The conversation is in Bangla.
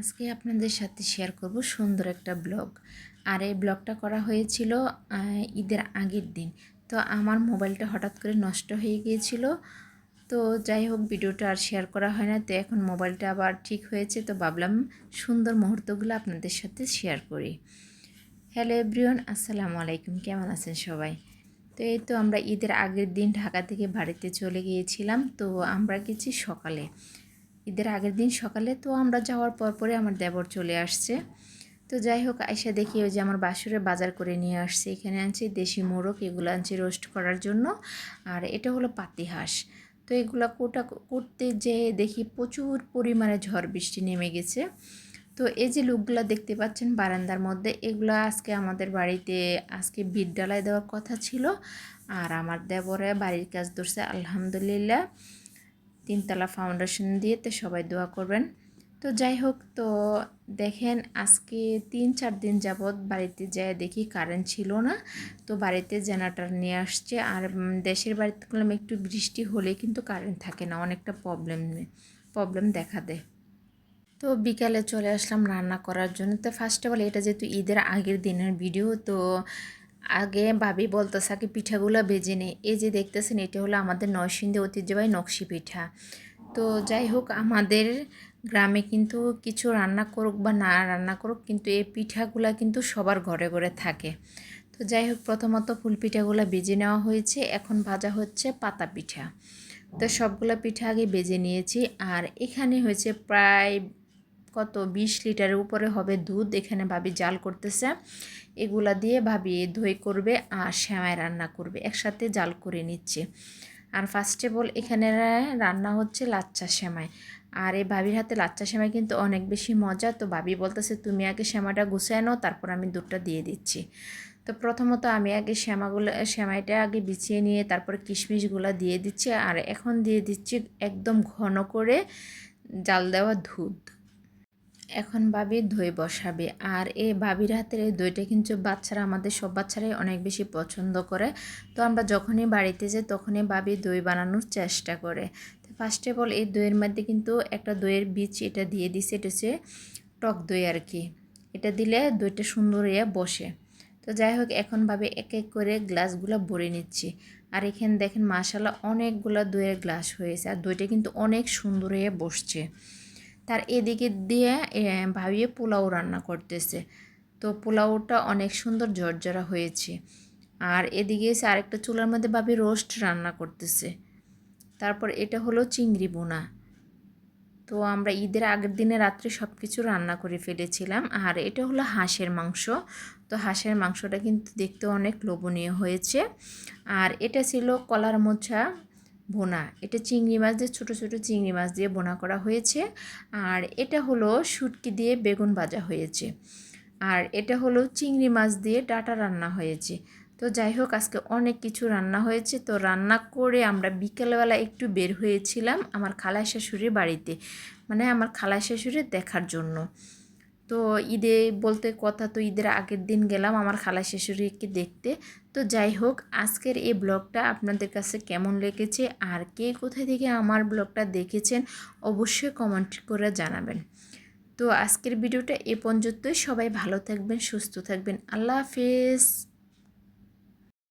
আজকে আপনাদের সাথে শেয়ার করব সুন্দর একটা ব্লগ। আর এই ব্লগটা করা হয়েছিল ঈদের আগের দিন। তো আমার মোবাইলটা হঠাৎ করে নষ্ট হয়ে গিয়েছিল। তো যাই হোক, ভিডিওটা আর শেয়ার করা হয় না। তো এখন মোবাইলটা আবার ঠিক হয়েছে, তো ভাবলাম সুন্দর মুহূর্তগুলো আপনাদের সাথে শেয়ার করি। হ্যালো এভরিওয়ান, আসসালামু আলাইকুম। কেমন আছেন সবাই? তো এই তো আমরা ঈদের আগের দিন ঢাকা থেকে বাড়িতে চলে গিয়েছিলাম। তো আমরা গেছি সকালে, ঈদের আগের দিন সকালে। তো আমরা যাওয়ার পরে আমার দেবর চলে আসছে। তো যাই হোক, আয়সা দেখি ওই যে আমার বাসুরে বাজার করে নিয়ে আসছে। এখানে আনছি দেশি মোরগ, এগুলো আনছি রোস্ট করার জন্য। আর এটা হলো পাতি হাঁস। তো এগুলো করতে যেয়ে দেখি প্রচুর পরিমাণে ঝড় বৃষ্টি নেমে গেছে। তো এই যে লোকগুলো দেখতে পাচ্ছেন বারান্দার মধ্যে, এগুলো আজকে আমাদের বাড়িতে আজকে বিট ডালায় দেওয়ার কথা ছিল। আর আমার দেবরে বাড়ির কাজ ধরছে আলহামদুলিল্লাহ, 3তলা ফাউন্ডেশন দিয়ে। তো সবাই দোয়া করবেন। তো যাই হোক, তো দেখেন আজকে 3-4 দিন যাবৎ বাড়িতে যায় দেখি কারেন্ট ছিল না। তো বাড়িতে জেনারেটর নিয়ে আসছে। আর দেশের বাড়িতে করলাম একটু বৃষ্টি হলে কিন্তু কারেন্ট থাকে না, অনেকটা প্রবলেম দেখা দেয়। তো বিকালে চলে আসলাম রান্না করার জন্য। তো ফার্স্ট অফ অল, এটা যেহেতু ঈদের আগের দিনের ভিডিও, তো আগে ভাবি বলতেছে আগে পিঠাগুলো বেজে নেই। এই যে দেখতেছেন, এটা হলো আমাদের নরসিংদী ঐতিহ্যবাহী নকশি পিঠা। তো যাই হোক, আমাদের গ্রামে কিন্তু কিছু রান্না করুক বা না রান্না করুক, কিন্তু এই পিঠাগুলো কিন্তু সবার ঘরে ঘরে থাকে। তো যাই হোক, প্রথমত ফুল পিঠাগুলো বেজে নেওয়া হয়েছে, এখন ভাজা হচ্ছে পাতা পিঠা। তো সবগুলো পিঠা আগে বেজে নিয়েছি। আর এখানে হয়েছে প্রায় 20 লিটারের উপরে হবে দুধ। এখানে ভাবি জাল করতেছে, এগুলা দিয়ে ভাবি দই করবে আর সেমাই রান্না করবে, একসাথে জাল করে নিচ্ছে। আর ফার্স্ট অফ অল এখানে রান্না হচ্ছে লাচ্চা সেমাই। আর এই ভাবির হাতে লাচ্চা সেমাই কিন্তু অনেক বেশি মজা। তো ভাবি বলতেছে তুমি আগে সেমাইটা গুছিয়ে নাও, তারপর আমি দুধটা দিয়ে দিচ্ছি। তো প্রথমত আমি আগে সেমাইটা আগে বিছিয়ে নিয়ে তারপরে কিশমিশগুলো দিয়ে দিচ্ছি। আর এখন দিয়ে দিচ্ছি একদম ঘন করে জাল দেওয়া দুধ। এখন ভাবি দই বসাবে। আর এই ভাবির হাতের এই দইটা কিন্তু বাচ্চারা, আমাদের সব বাচ্চারাই অনেক বেশি পছন্দ করে। তো আমরা যখনই বাড়িতে যাই তখনই ভাবি দই বানানোর চেষ্টা করে। তো ফার্স্ট অফ অল এই দইয়ের মধ্যে কিন্তু একটা দইয়ের বীজ এটা দিয়ে দিছে, এটা হচ্ছে টক দই আর কি। এটা দিলে দইটা সুন্দর হয়ে বসে। তো যাই হোক, এখন ভাবে এক এক করে গ্লাসগুলো ভরে নিচ্ছি। আর এখানে দেখেন মাশাআল্লাহ অনেকগুলো দইয়ের গ্লাস হয়েছে, আর দইটা কিন্তু অনেক সুন্দর হয়ে বসছে। তার এদিকে দিয়ে ভাবিয়ে পোলাও রান্না করতেছে। তো পোলাওটা অনেক সুন্দর ঝরঝরা হয়েছে। আর এদিকে এসে আরেকটা চুলার মধ্যে ভাবি রোস্ট রান্না করতেছে। তারপর এটা হলো চিংড়ি বোনা। তো আমরা ঈদের আগের দিনে রাত্রে সব কিছু রান্না করে ফেলেছিলাম। আর এটা হলো হাঁসের মাংস। তো হাঁসের মাংসটা কিন্তু দেখতে অনেক লোভনীয় হয়েছে। আর এটা ছিল কলার মোচা বোনা। এটা চিংড়ি মাছ দিয়ে, ছোটো ছোটো চিংড়ি মাছ দিয়ে বোনা করা হয়েছে। আর এটা হলো শুটকি দিয়ে বেগুন ভাজা হয়েছে। আর এটা হলো চিংড়ি মাছ দিয়ে ডাঁটা রান্না হয়েছে। তো যাই হোক, আজকে অনেক কিছু রান্না হয়েছে। তো রান্না করে আমরা বিকেলবেলা একটু বের হয়েছিলাম আমার খালা শাশুড়ির বাড়িতে, মানে আমার খালা শাশুড়ি দেখার জন্য। তো ঈদে বলতে কথা, তো ঈদের আগের দিন গেলাম আমার খালা শাশুড়িকে দেখতে। তো যাই হোক, আজকের এই ব্লগটা আপনাদের কাছে কেমন লেগেছে আর কে কোথায় থেকে আমার ব্লগটা দেখেছেন অবশ্যই কমেন্ট করে জানাবেন। তো আজকের ভিডিওটা এ পর্যন্তই। সবাই ভালো থাকবেন, সুস্থ থাকবেন। আল্লাহ হাফেজ।